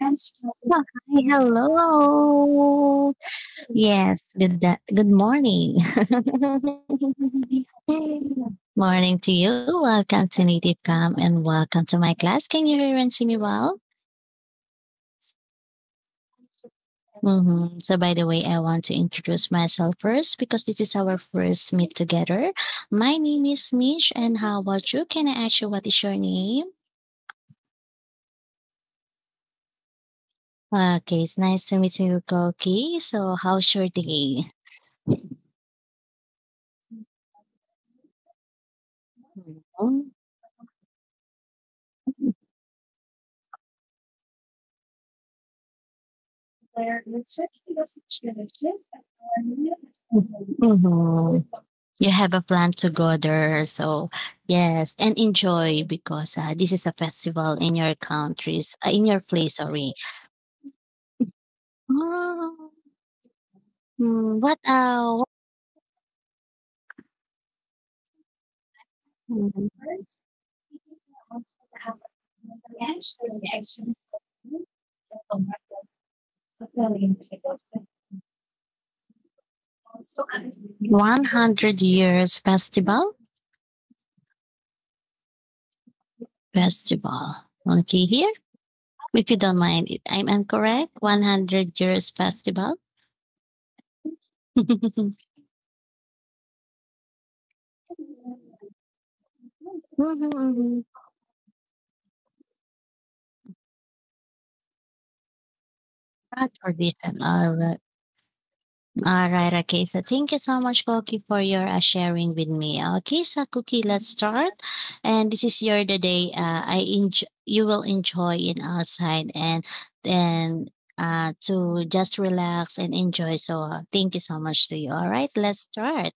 Oh, hi, hello. Yes, good morning. Morning to you. Welcome to Native Camp and welcome to my class. Can you hear and see me well? So, by the way, I want to introduce myself first because this is our first meet together. My name is Mish, and how about you? Can I ask you what is your name? Okay, it's nice to meet you, Koki. So, how's your day? Mhm. Mhm. You have a plan to go there, so yes, and enjoy because this is a festival in your in your place, sorry. Oh, what? Mm, 100 years festival. Okay, here, if you don't mind it, I'm correct. 100 years festival. Mhm, mhm. Not tradition. All right. All right. Okay. So thank you so much, Cookie, for your sharing with me. Okay. So Cookie, let's start. And this is your the day. You will enjoy it outside and then to just relax and enjoy. So thank you so much to you. All right. Let's start.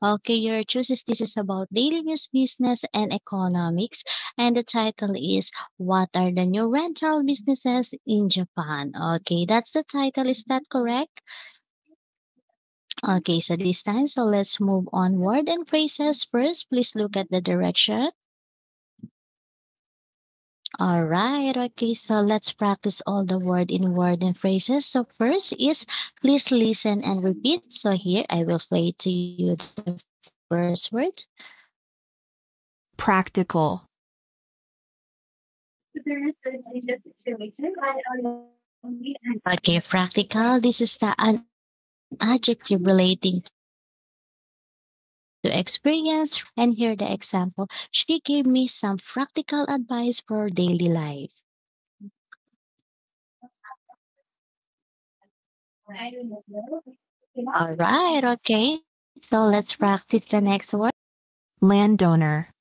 Okay. Your choices. This is about daily news, business, and economics. And the title is "What are the new rental businesses in Japan?" Okay. That's the title. Is that correct? Okay, so this time, so let's move on word and phrases. First, please look at the direction. All right, okay, so let's practice all the word and phrases. So first is please listen and repeat. So here I will play to you the first word. Practical. Okay, practical. This is an adjective relating to experience. And here the example. She gave me some practical advice for daily life. All right, okay. So let's practice the next word. Landowner.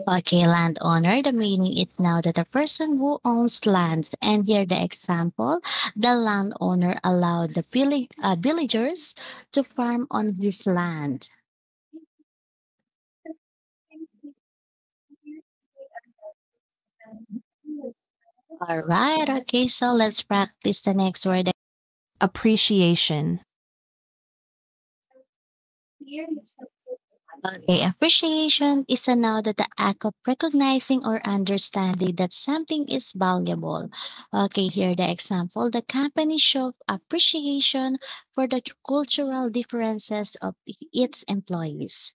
Okay, landowner. The meaning is now that a person who owns lands. And here the example. The landowner allowed the villagers to farm on his land. All right, okay. So let's practice the next word. Appreciation. Okay, appreciation is a now that the act of recognizing or understanding that something is valuable. Okay, here the example. The company showed appreciation for the cultural differences of its employees.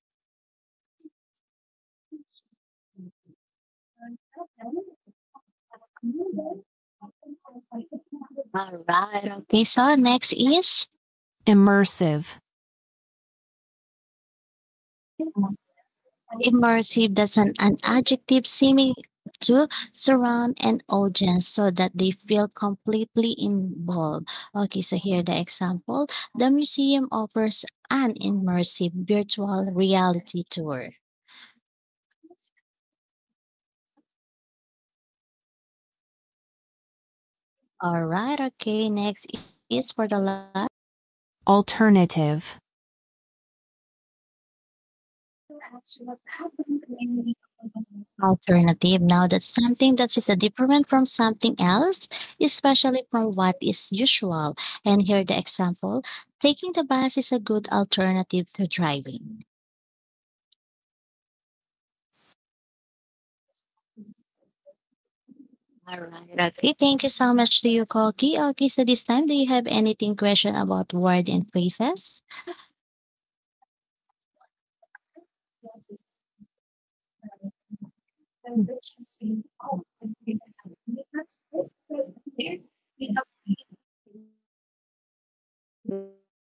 All right. Okay, so next is Immersive. immersive. That's an adjective seeming to surround an audience so that they feel completely involved. Okay, so here the example. The museum offers an immersive virtual reality tour. All right, okay, next is for the last. Alternative. Alternative. Now that's something that is a different from something else, especially from what is usual. And here the example, taking the bus is a good alternative to driving. All right. Okay. Thank you so much to you, Koki. Okay. So this time, do you have anything question about word and phrases?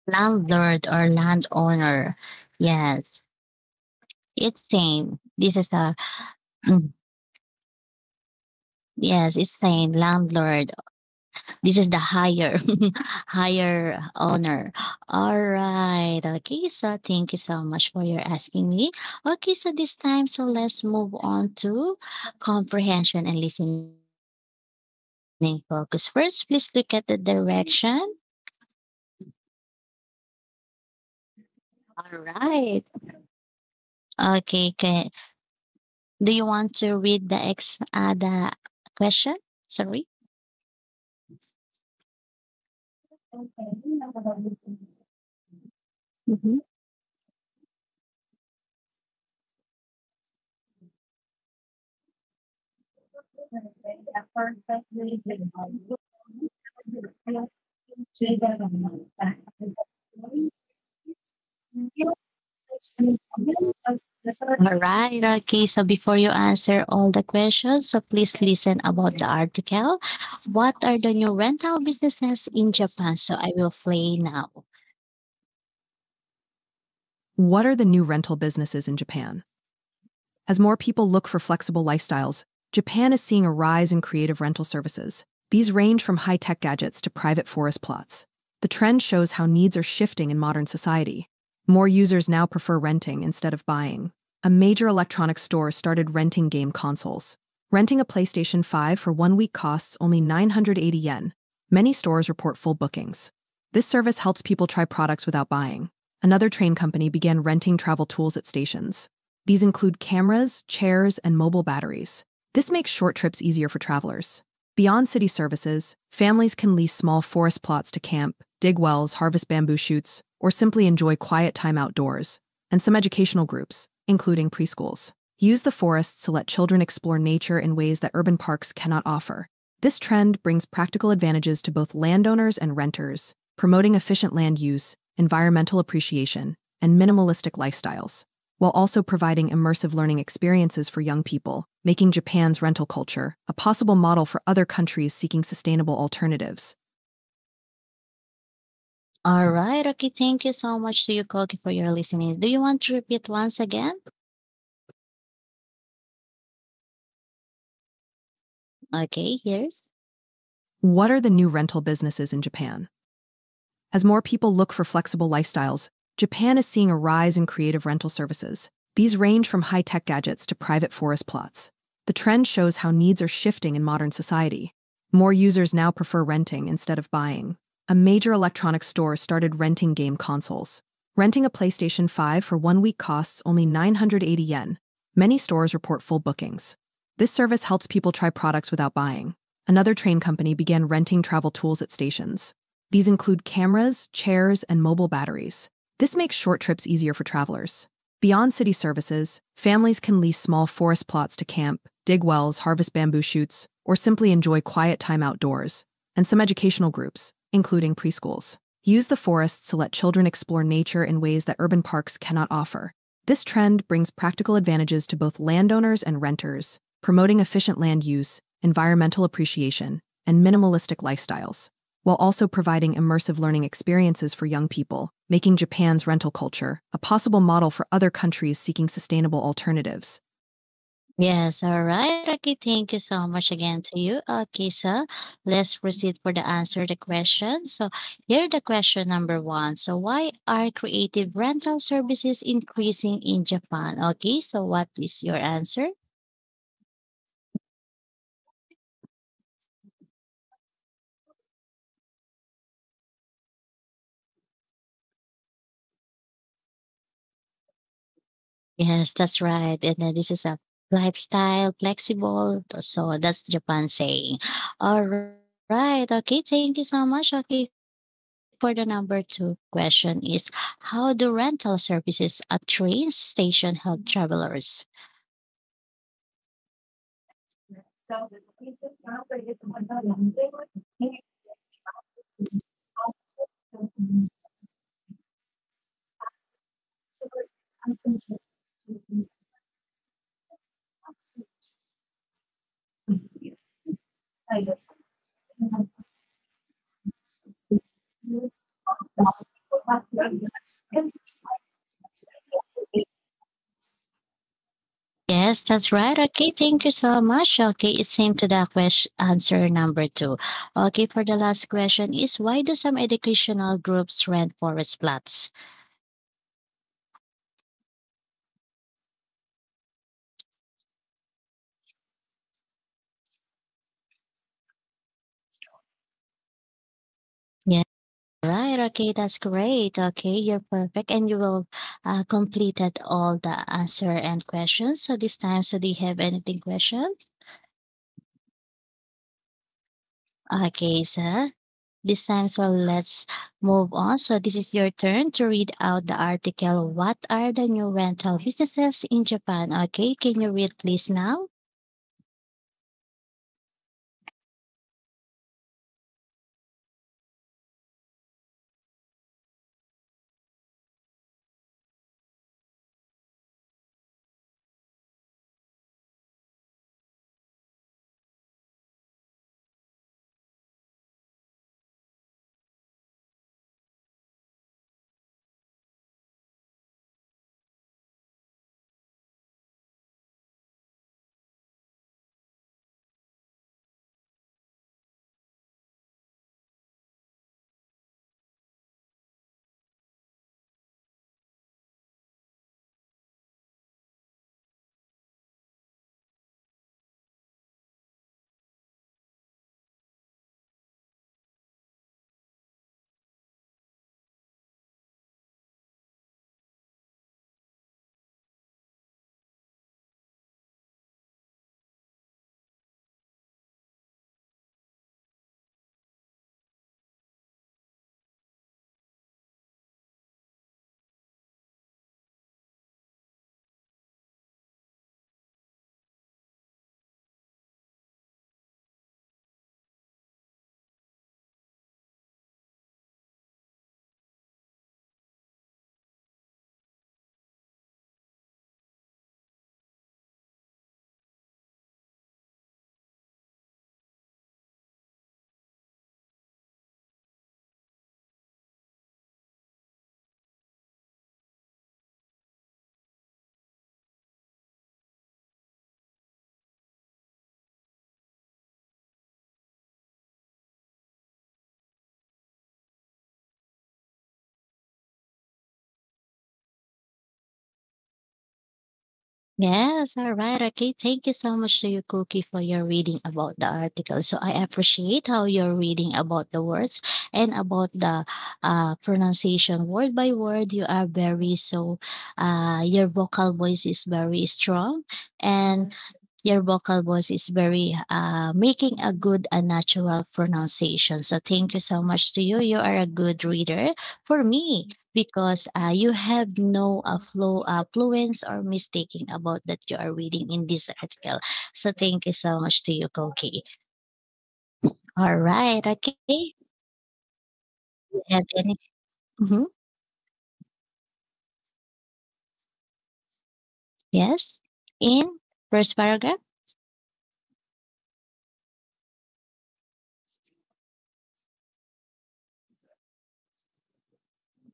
Landlord or landowner. Yes, it's same. This is a mm, yes, it's same landlord. This is the higher higher owner. All right. Okay. So thank you so much for your asking me. Okay. So this time, so let's move on to comprehension and listening focus. First, please look at the direction. All right. Okay. Okay. Do you want to read the question? Sorry. Mhm. All right. Okay. So before you answer all the questions, so please listen about the article. What are the new rental businesses in Japan? So I will play now. What are the new rental businesses in Japan? As more people look for flexible lifestyles, Japan is seeing a rise in creative rental services. These range from high tech gadgets to private forest plots. The trend shows how needs are shifting in modern society. More users now prefer renting instead of buying. A major electronics store started renting game consoles. Renting a PlayStation 5 for 1 week costs only 980 yen. Many stores report full bookings. This service helps people try products without buying. Another train company began renting travel tools at stations. These include cameras, chairs, and mobile batteries. This makes short trips easier for travelers. Beyond city services, families can lease small forest plots to camp, dig wells, harvest bamboo shoots, or simply enjoy quiet time outdoors. And some educational groups, including preschools, use the forests to let children explore nature in ways that urban parks cannot offer. This trend brings practical advantages to both landowners and renters, promoting efficient land use, environmental appreciation, and minimalistic lifestyles, while also providing immersive learning experiences for young people, making Japan's rental culture a possible model for other countries seeking sustainable alternatives. All right. Okay. Thank you so much to you, Koki, for your listening. Do you want to repeat once again? Okay. Here's. What are the new rental businesses in Japan? As more people look for flexible lifestyles, Japan is seeing a rise in creative rental services. These range from high tech gadgets to private forest plots. The trend shows how needs are shifting in modern society. More users now prefer renting instead of buying. A major electronics store started renting game consoles. Renting a PlayStation 5 for 1 week costs only 980 yen. Many stores report full bookings. This service helps people try products without buying. Another train company began renting travel tools at stations. These include cameras, chairs, and mobile batteries. This makes short trips easier for travelers. Beyond city services, families can lease small forest plots to camp, dig wells, harvest bamboo shoots, or simply enjoy quiet time outdoors. And some educational groups, including preschools, use the forests to let children explore nature in ways that urban parks cannot offer. This trend brings practical advantages to both landowners and renters, promoting efficient land use, environmental appreciation, and minimalistic lifestyles, while also providing immersive learning experiences for young people, making Japan's rental culture a possible model for other countries seeking sustainable alternatives. Yes, all right. Okay, thank you so much again to you. Okay, so let's proceed for the answer the question. So here the question number one. So why are creative rental services increasing in Japan? Okay, so what is your answer? Yes, that's right. And then this is a lifestyle, flexible. So that's Japan saying. All right. Okay, thank you so much. Okay, for the number two question is how do rental services at train station help travelers? Yes, that's right. Okay, thank you so much. Okay, it's same to the question answer number two. Okay, for the last question is why do some educational groups rent forest plots? Yeah, right. Okay, that's great. Okay, you're perfect, and you will completed all the answer and questions. So this time, so do you have anything questions? Okay, sir. This time, so let's move on. So this is your turn to read out the article. What are the new rental businesses in Japan? Okay, can you read please now? Yes, all right. Okay. Thank you so much to you, Cookie, for your reading about the article. So I appreciate how you're reading about the words and about the pronunciation word by word. You are very so, your vocal voice is very strong, and your vocal voice is very making a good and natural pronunciation. So thank you so much to you. You are a good reader for me because you have no fluence or mistaking about that you are reading in this article. So thank you so much to you, Koki. All right, okay. You have any? Mhm. Yes. In first paragraph,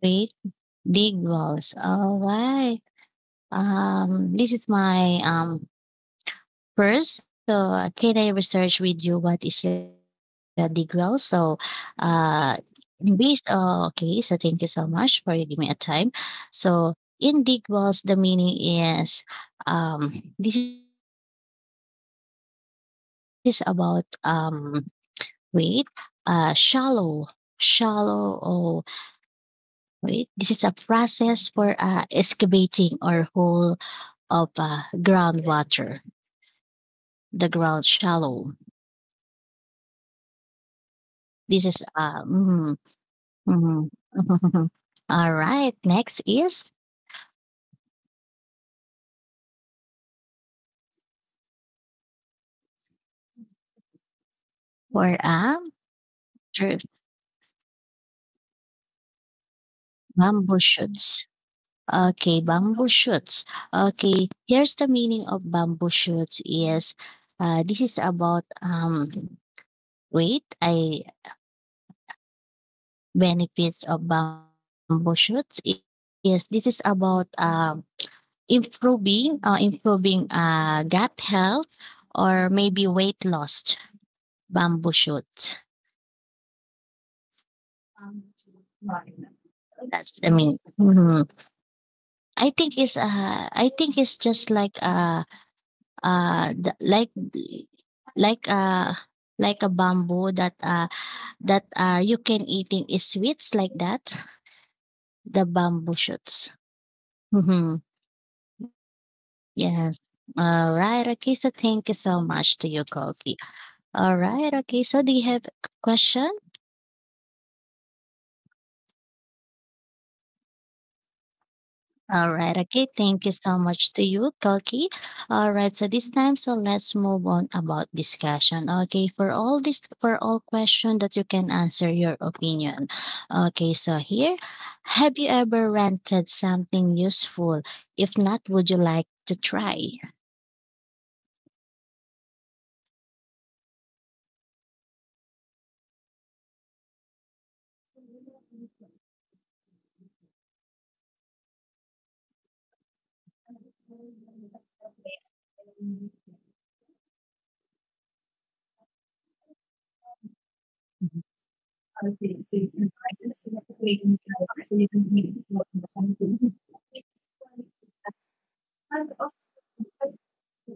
wait, dig walls. All right. This is my first. So can I research with you what is your dig well? So uh based okay, so thank you so much for giving me a time. So in dig wells the meaning is this is about wait shallow or wait, this is a process for excavating or hole of groundwater, the ground shallow. This is mhm. All right, next is For sure, bamboo shoots. Okay, bamboo shoots. Okay, here's the meaning of bamboo shoots is this is about wait, I benefits of bamboo shoots is this is about improving gut health or maybe weight loss. Bamboo shoots. That's I mean. I think it's just the, like like a bamboo that you can eating is sweets like that. The bamboo shoots. Mm-hmm. Yes. All right. Okay. So thank you so much to you, Koki. All right. Okay. So do you have a question? All right. Okay. Thank you so much to you, Koki. All right. So this time, so let's move on about discussion. Okay. For all question that you can answer your opinion. Okay. So here, have you ever rented something useful? If not, would you like to try?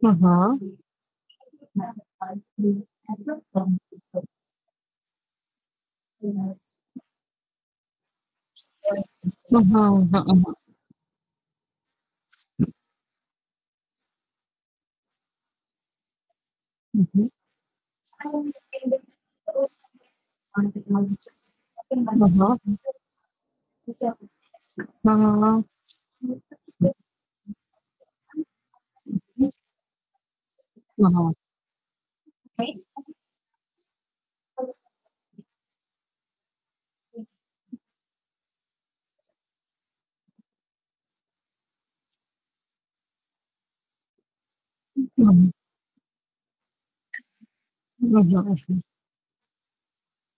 Uh-huh. Uh-huh. Uh-huh. Mhm. Uh-huh. Uh-huh. Uh-huh. Mhm. Mhm.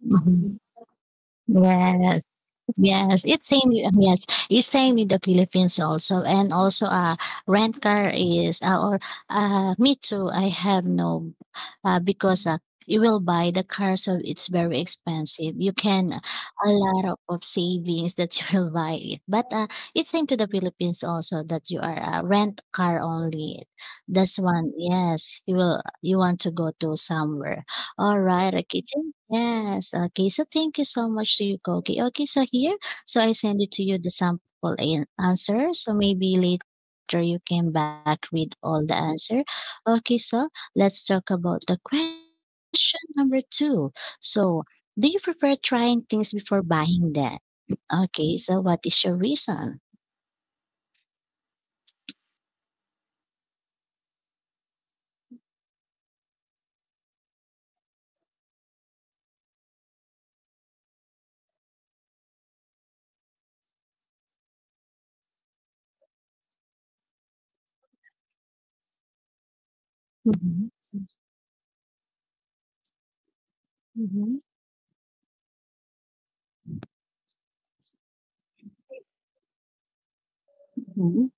Mhm. Yes. Yes, it's same. Yes, it's same in the Philippines also, and also rent car is or me too. I have no because you will buy the car, so it's very expensive. You can a lot of savings that you will buy it, but it's same to the Philippines also that you are rent car only. That's one. Yes, you want to go to somewhere. All right, okay. Yes, okay. So thank you so much to you, Koki. Okay, so here, so I send it to you the sample answer. So maybe later you can back with all the answer. Okay, so let's talk about the question number two. So, do you prefer trying things before buying them? Okay, so what is your reason? Mhm, mhm, mhm,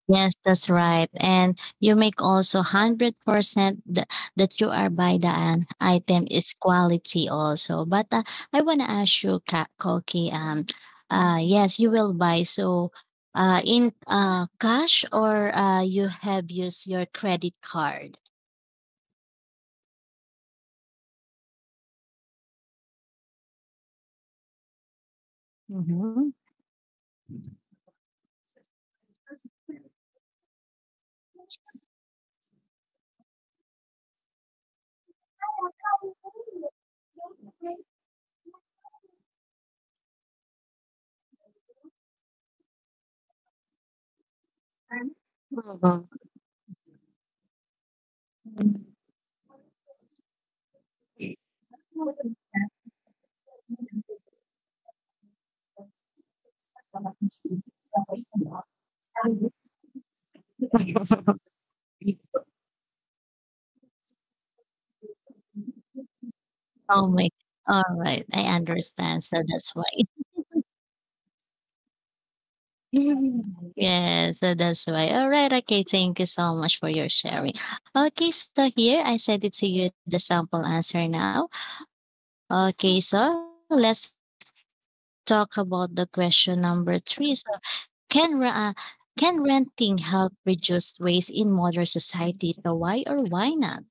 Yes, that's right. And you make also 100% that you are buy the item is quality also. But I want to ask you, Koki, yes, you will buy. So in cash or you have used your credit card? Mm-hmm. Mhm. Oh my, all right, I understand. So that's why. Yeah, so that's why. All right, okay. Thank you so much for your sharing. Okay, so here I sent it to you the sample answer now. Okay, so let's talk about the question number three. So, can re- uh, can renting help reduce waste in modern society? So, why or why not?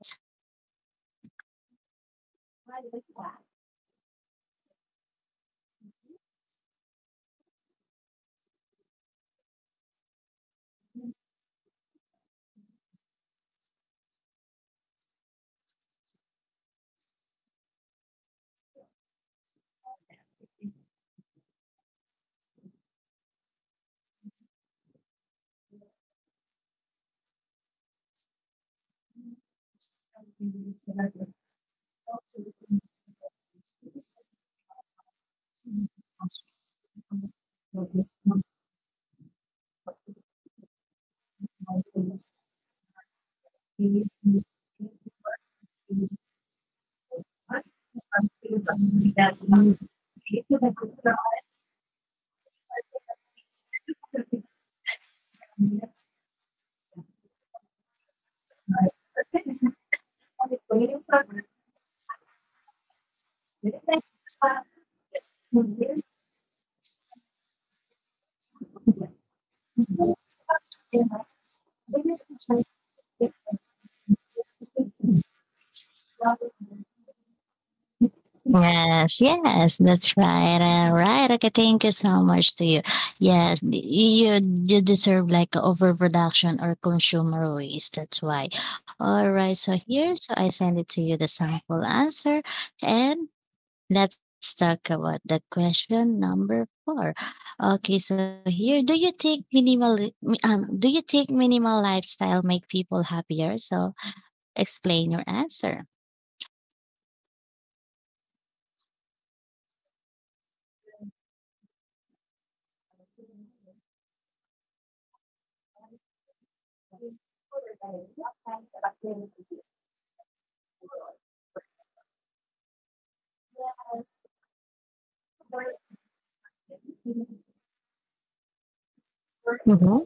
Yes, yes, that's right. Right. Okay, thank you so much to you. Yes, you deserve like overproduction or consumer waste. That's why. All right. So here, so I send it to you the sample answer, and let's talk about the question number four. Okay. So here, do you think minimal lifestyle make people happier? So explain your answer. Mm-hmm.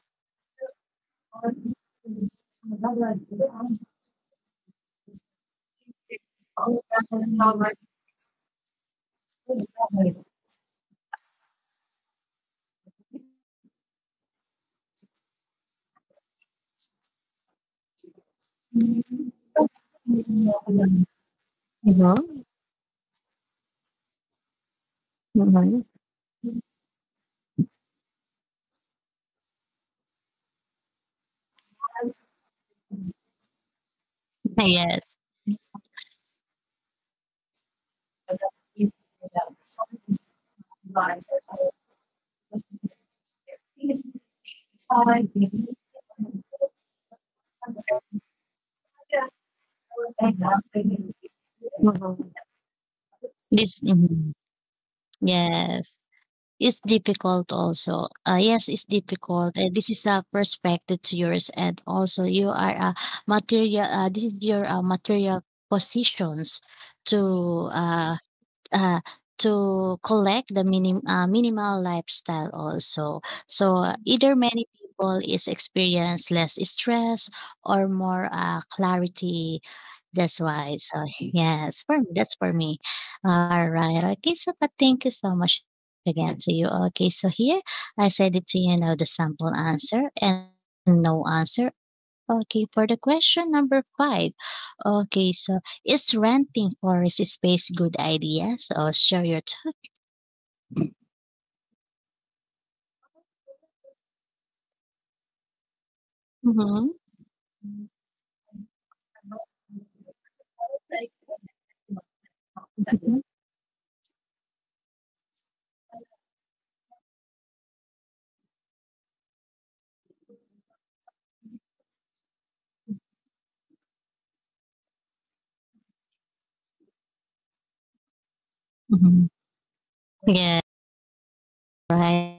Mhm, mhm. Yes. Mhm. Yes. It's difficult also. Yes, it's difficult. This is a perspective to yours, and also you are a material. This is your material positions to uh, to collect the minimal lifestyle also. So either many people is experience less stress or more clarity. That's why. So yes, for me, that's for me. All right. Okay. So, but thank you so much again to you. Okay, so here I said it to you now the sample answer and no answer. Okay, for the question number five. Okay, so is renting forest space good idea? So share your thoughts. Mm-hmm. Mm-hmm. Mm-hmm. Yeah, right.